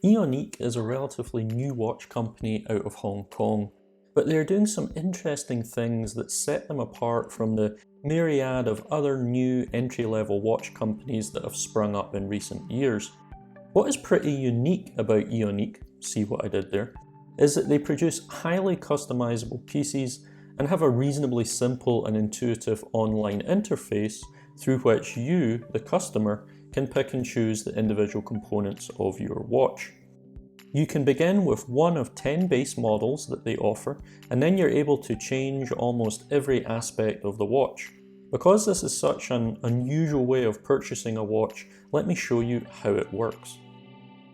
Eoniq is a relatively new watch company out of Hong Kong, but they're doing some interesting things that set them apart from the myriad of other new entry-level watch companies that have sprung up in recent years. What is pretty unique about Eoniq, see what I did there, is that they produce highly customizable pieces and have a reasonably simple and intuitive online interface through which you, the customer, can pick and choose the individual components of your watch. You can begin with one of 10 base models that they offer, and then you're able to change almost every aspect of the watch. Because this is such an unusual way of purchasing a watch, let me show you how it works.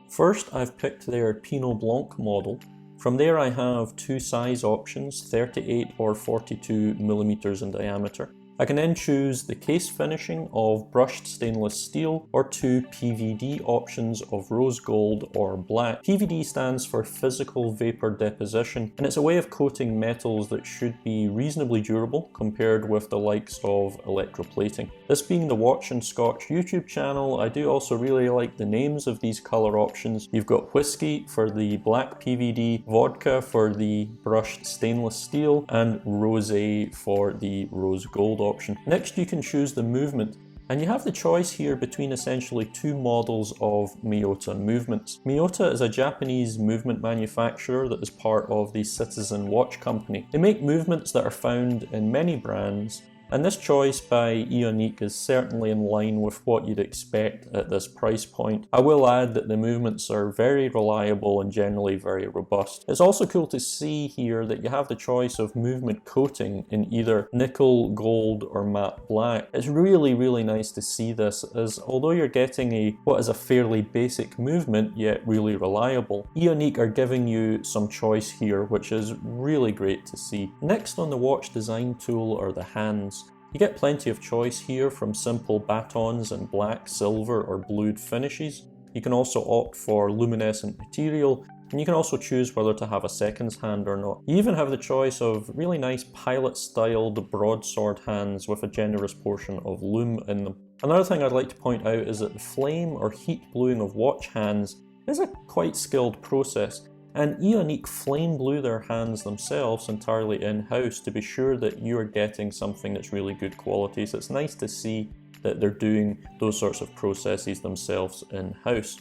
First, I've picked their Pinot Blanc model. From there I have two size options, 38 or 42 millimeters in diameter. I can then choose the case finishing of brushed stainless steel or two PVD options of rose gold or black. PVD stands for physical vapor deposition, and it's a way of coating metals that should be reasonably durable compared with the likes of electroplating. This being the Watch and Scotch YouTube channel, I do also really like the names of these color options. You've got whiskey for the black PVD, vodka for the brushed stainless steel, and rosé for the rose gold option. Next, you can choose the movement, and you have the choice here between essentially two models of Miyota movements. Miyota is a Japanese movement manufacturer that is part of the Citizen Watch Company. They make movements that are found in many brands, and this choice by Eoniq is certainly in line with what you'd expect at this price point. I will add that the movements are very reliable and generally very robust. It's also cool to see here that you have the choice of movement coating in either nickel, gold, or matte black. It's really nice to see this, as although you're getting what is a fairly basic movement yet really reliable, Eoniq are giving you some choice here, which is really great to see. Next on the watch design tool are the hands. You get plenty of choice here, from simple batons and black, silver or blued finishes. You can also opt for luminescent material, and you can also choose whether to have a seconds hand or not. You even have the choice of really nice pilot styled broadsword hands with a generous portion of lume in them. Another thing I'd like to point out is that the flame or heat bluing of watch hands is a quite skilled process. And Eoniq flame blew their hands themselves entirely in-house to be sure that you are getting something that's really good quality. So it's nice to see that they're doing those sorts of processes themselves in-house.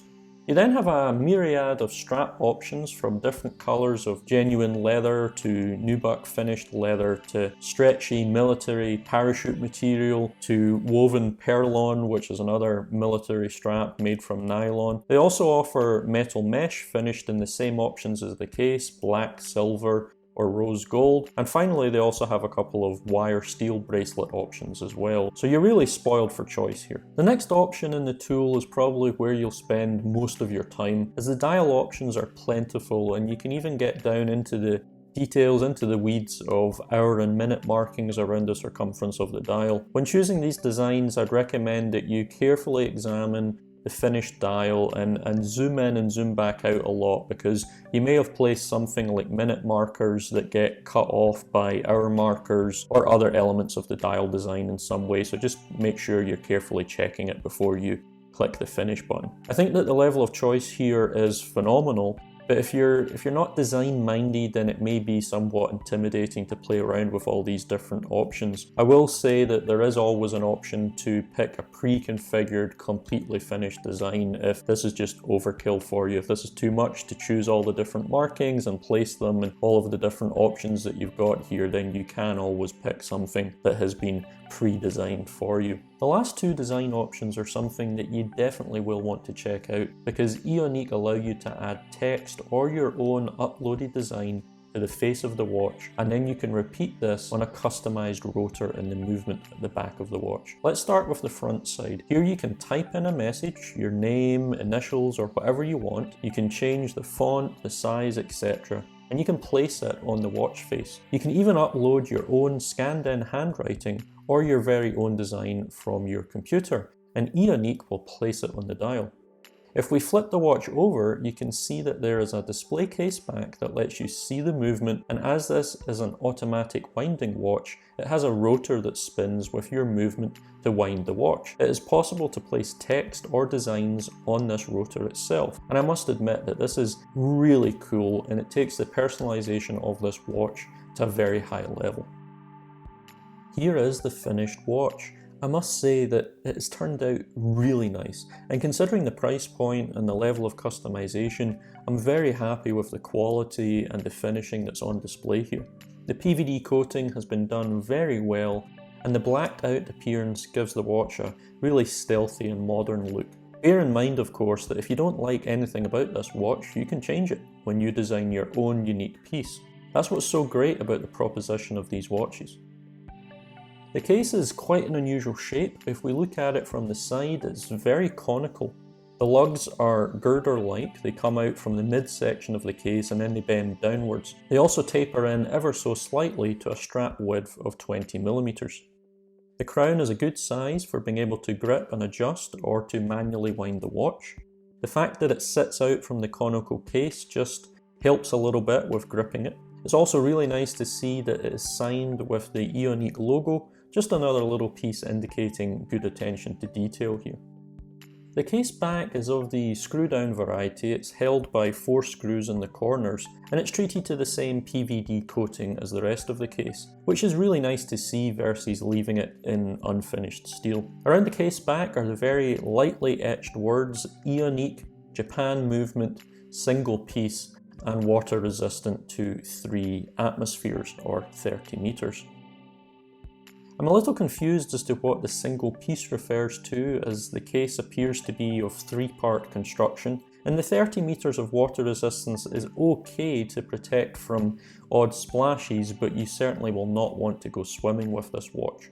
You then have a myriad of strap options, from different colours of genuine leather to nubuck finished leather to stretchy military parachute material to woven perlon, which is another military strap made from nylon. They also offer metal mesh finished in the same options as the case, black, silver, or rose gold. And finally, they also have a couple of wire steel bracelet options as well. So you're really spoiled for choice here. The next option in the tool is probably where you'll spend most of your time, as the dial options are plentiful, and you can even get down into the details, into the weeds of hour and minute markings around the circumference of the dial. When choosing these designs, I'd recommend that you carefully examine the finished dial and zoom in and zoom back out a lot, because you may have placed something like minute markers that get cut off by hour markers or other elements of the dial design in some way. So just make sure you're carefully checking it before you click the finish button. I think that the level of choice here is phenomenal. But if you're not design minded, then it may be somewhat intimidating to play around with all these different options. I will say that there is always an option to pick a pre-configured, completely finished design if this is just overkill for you. If this is too much to choose all the different markings and place them and all of the different options that you've got here, then you can always pick something that has been pre-designed for you. The last two design options are something that you definitely will want to check out, because Eoniq allow you to add text or your own uploaded design to the face of the watch, and then you can repeat this on a customized rotor in the movement at the back of the watch. Let's start with the front side. Here you can type in a message, your name, initials, or whatever you want. You can change the font, the size, etc. and you can place it on the watch face. You can even upload your own scanned in handwriting or your very own design from your computer, and Eoniq will place it on the dial. If we flip the watch over, you can see that there is a display case back that lets you see the movement, and as this is an automatic winding watch, it has a rotor that spins with your movement to wind the watch. It is possible to place text or designs on this rotor itself, and I must admit that this is really cool and it takes the personalization of this watch to a very high level. Here is the finished watch. I must say that it has turned out really nice, and considering the price point and the level of customization, I'm very happy with the quality and the finishing that's on display here. The PVD coating has been done very well, and the blacked out appearance gives the watch a really stealthy and modern look. Bear in mind, of course, that if you don't like anything about this watch, you can change it when you design your own unique piece. That's what's so great about the proposition of these watches. The case is quite an unusual shape. If we look at it from the side, it's very conical. The lugs are girder-like, they come out from the midsection of the case and then they bend downwards. They also taper in ever so slightly to a strap width of 20mm. The crown is a good size for being able to grip and adjust or to manually wind the watch. The fact that it sits out from the conical case just helps a little bit with gripping it. It's also really nice to see that it is signed with the Eoniq logo, just another little piece indicating good attention to detail here. The case back is of the screw down variety. It's held by 4 screws in the corners and it's treated to the same PVD coating as the rest of the case, which is really nice to see versus leaving it in unfinished steel. Around the case back are the very lightly etched words Eoniq, Japan movement, single piece and water resistant to 3 atmospheres or 30 meters. I'm a little confused as to what the single piece refers to, as the case appears to be of 3-part construction, and the 30 meters of water resistance is okay to protect from odd splashes, but you certainly will not want to go swimming with this watch.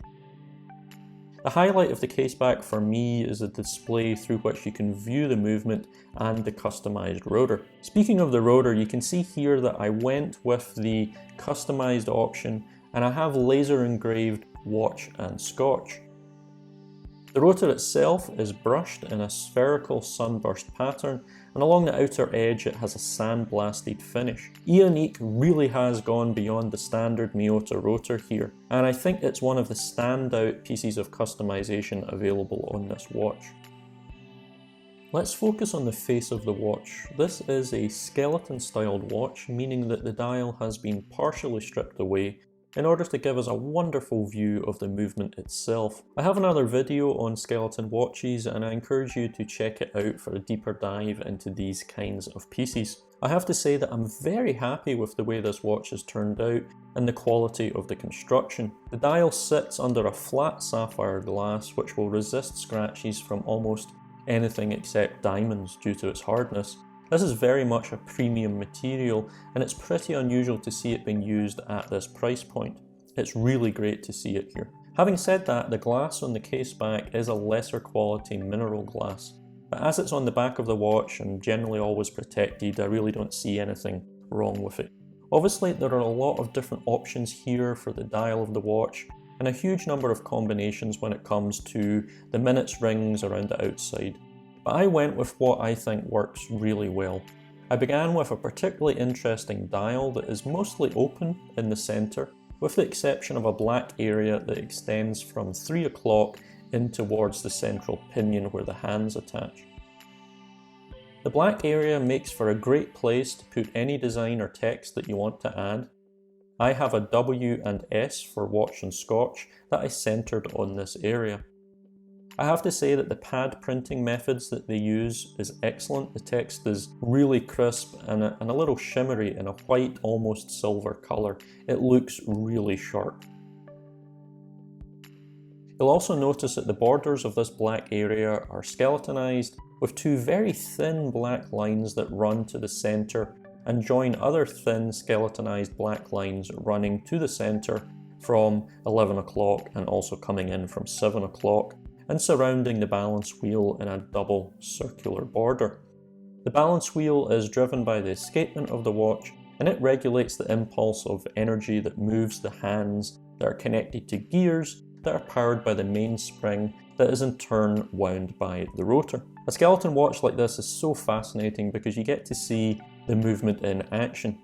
The highlight of the case back for me is the display through which you can view the movement and the customized rotor. Speaking of the rotor, you can see here that I went with the customized option and I have laser engraved watch and scotch. The rotor itself is brushed in a spherical sunburst pattern, and along the outer edge it has a sandblasted finish. Eoniq really has gone beyond the standard Miyota rotor here, and I think it's one of the standout pieces of customization available on this watch. Let's focus on the face of the watch. This is a skeleton styled watch, meaning that the dial has been partially stripped away in order to give us a wonderful view of the movement itself. I have another video on skeleton watches and I encourage you to check it out for a deeper dive into these kinds of pieces. I have to say that I'm very happy with the way this watch has turned out and the quality of the construction. The dial sits under a flat sapphire glass which will resist scratches from almost anything except diamonds due to its hardness. This is very much a premium material and it's pretty unusual to see it being used at this price point. It's really great to see it here. Having said that, the glass on the case back is a lesser quality mineral glass, but as it's on the back of the watch and generally always protected, I really don't see anything wrong with it. Obviously, there are a lot of different options here for the dial of the watch and a huge number of combinations when it comes to the minutes rings around the outside. But I went with what I think works really well. I began with a particularly interesting dial that is mostly open in the centre, with the exception of a black area that extends from 3 o'clock in towards the central pinion where the hands attach. The black area makes for a great place to put any design or text that you want to add. I have a W and S for watch and scotch that I centred on this area. I have to say that the pad printing methods that they use is excellent. The text is really crisp and a little shimmery in a white, almost silver colour. It looks really sharp. You'll also notice that the borders of this black area are skeletonized with 2 very thin black lines that run to the centre and join other thin skeletonized black lines running to the centre from 11 o'clock and also coming in from 7 o'clock. And surrounding the balance wheel in a double circular border. The balance wheel is driven by the escapement of the watch and it regulates the impulse of energy that moves the hands that are connected to gears that are powered by the mainspring that is in turn wound by the rotor. A skeleton watch like this is so fascinating because you get to see the movement in action.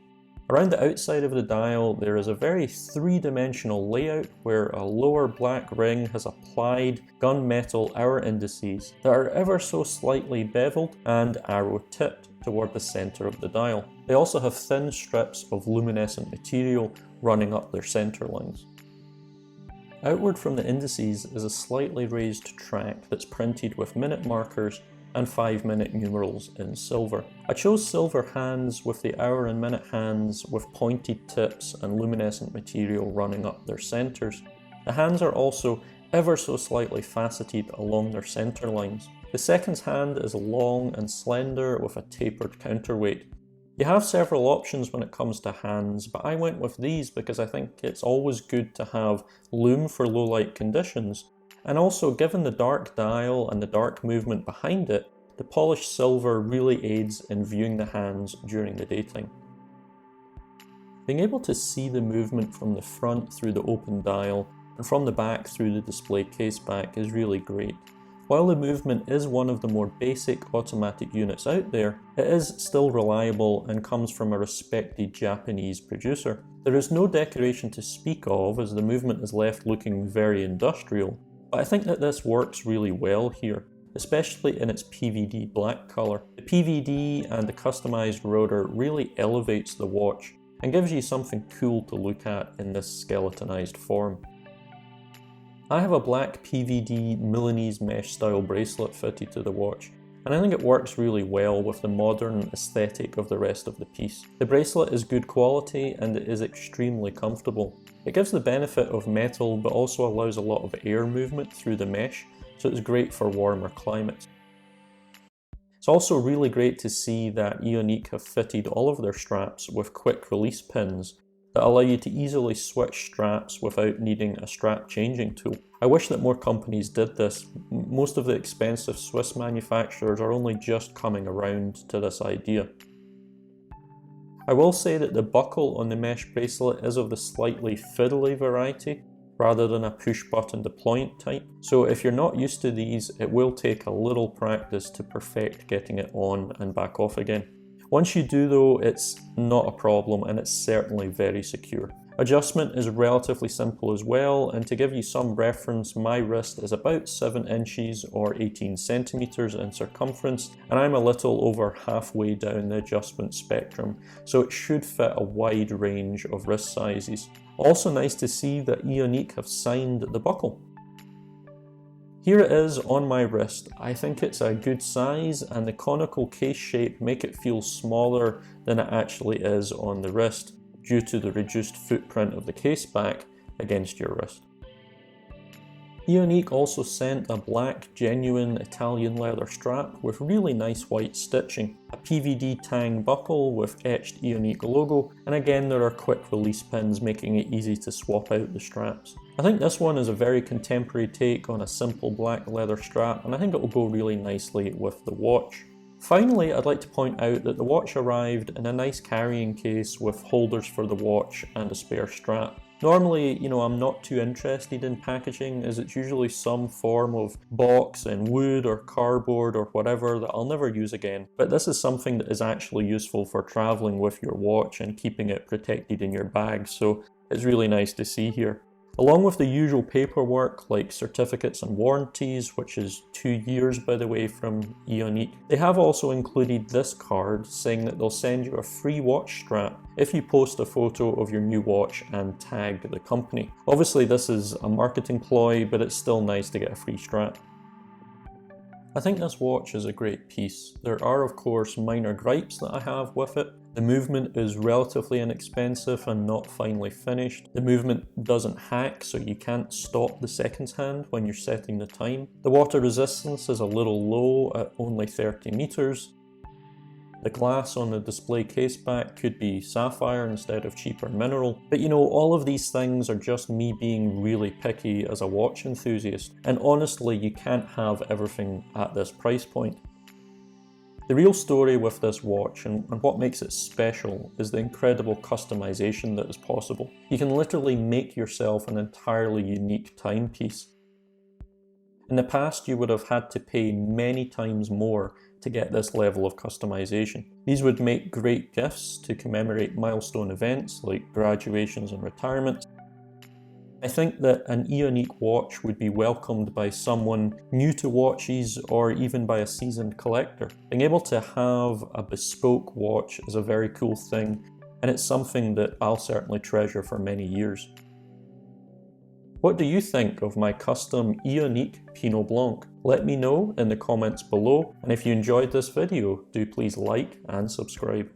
Around the outside of the dial there is a very three-dimensional layout where a lower black ring has applied gunmetal hour indices that are ever so slightly beveled and arrow-tipped toward the centre of the dial. They also have thin strips of luminescent material running up their centre lines. Outward from the indices is a slightly raised track that's printed with minute markers and 5-minute numerals in silver. I chose silver hands with the hour and minute hands with pointed tips and luminescent material running up their centres. The hands are also ever so slightly faceted along their centre lines. The seconds hand is long and slender with a tapered counterweight. You have several options when it comes to hands, but I went with these because I think it's always good to have lume for low light conditions. And also, given the dark dial and the dark movement behind it, the polished silver really aids in viewing the hands during the daytime. Being able to see the movement from the front through the open dial and from the back through the display case back is really great. While the movement is one of the more basic automatic units out there, it is still reliable and comes from a respected Japanese producer. There is no decoration to speak of as the movement is left looking very industrial, but I think that this works really well here, especially in its PVD black colour. The PVD and the customised rotor really elevates the watch and gives you something cool to look at in this skeletonized form. I have a black PVD Milanese mesh style bracelet fitted to the watch, and I think it works really well with the modern aesthetic of the rest of the piece. The bracelet is good quality and it is extremely comfortable. It gives the benefit of metal but also allows a lot of air movement through the mesh, so it's great for warmer climates. It's also really great to see that Eoniq have fitted all of their straps with quick release pins that allow you to easily switch straps without needing a strap changing tool. I wish that more companies did this. Most of the expensive Swiss manufacturers are only just coming around to this idea. I will say that the buckle on the mesh bracelet is of the slightly fiddly variety, rather than a push button deployment type. So if you're not used to these, it will take a little practice to perfect getting it on and back off again. Once you do though, it's not a problem and it's certainly very secure. Adjustment is relatively simple as well, and to give you some reference, my wrist is about 7 inches or 18 centimeters in circumference, and I'm a little over halfway down the adjustment spectrum, so it should fit a wide range of wrist sizes. Also nice to see that Eoniq have signed the buckle. Here it is on my wrist. I think it's a good size and the conical case shape make it feel smaller than it actually is on the wrist due to the reduced footprint of the case back against your wrist. Eoniq also sent a black genuine Italian leather strap with really nice white stitching, a PVD tang buckle with etched Eoniq logo, and again there are quick release pins making it easy to swap out the straps. I think this one is a very contemporary take on a simple black leather strap, and I think it will go really nicely with the watch. Finally, I'd like to point out that the watch arrived in a nice carrying case with holders for the watch and a spare strap. Normally, I'm not too interested in packaging as it's usually some form of box in wood or cardboard or whatever that I'll never use again. But this is something that is actually useful for traveling with your watch and keeping it protected in your bag, so it's really nice to see here. Along with the usual paperwork like certificates and warranties, which is 2 years by the way from Eoniq, they have also included this card saying that they'll send you a free watch strap if you post a photo of your new watch and tag the company. Obviously this is a marketing ploy, but it's still nice to get a free strap. I think this watch is a great piece. There are of course minor gripes that I have with it. The movement is relatively inexpensive and not finely finished. The movement doesn't hack, so you can't stop the seconds hand when you're setting the time. The water resistance is a little low at only 30 meters. The glass on the display case back could be sapphire instead of cheaper mineral. But all of these things are just me being really picky as a watch enthusiast. And honestly, you can't have everything at this price point. The real story with this watch and what makes it special is the incredible customization that is possible. You can literally make yourself an entirely unique timepiece. In the past, you would have had to pay many times more to get this level of customization. These would make great gifts to commemorate milestone events like graduations and retirements. I think that an Eoniq watch would be welcomed by someone new to watches or even by a seasoned collector. Being able to have a bespoke watch is a very cool thing, and it's something that I'll certainly treasure for many years. What do you think of my custom Eoniq Pinot Blanc? Let me know in the comments below, and if you enjoyed this video, do please like and subscribe.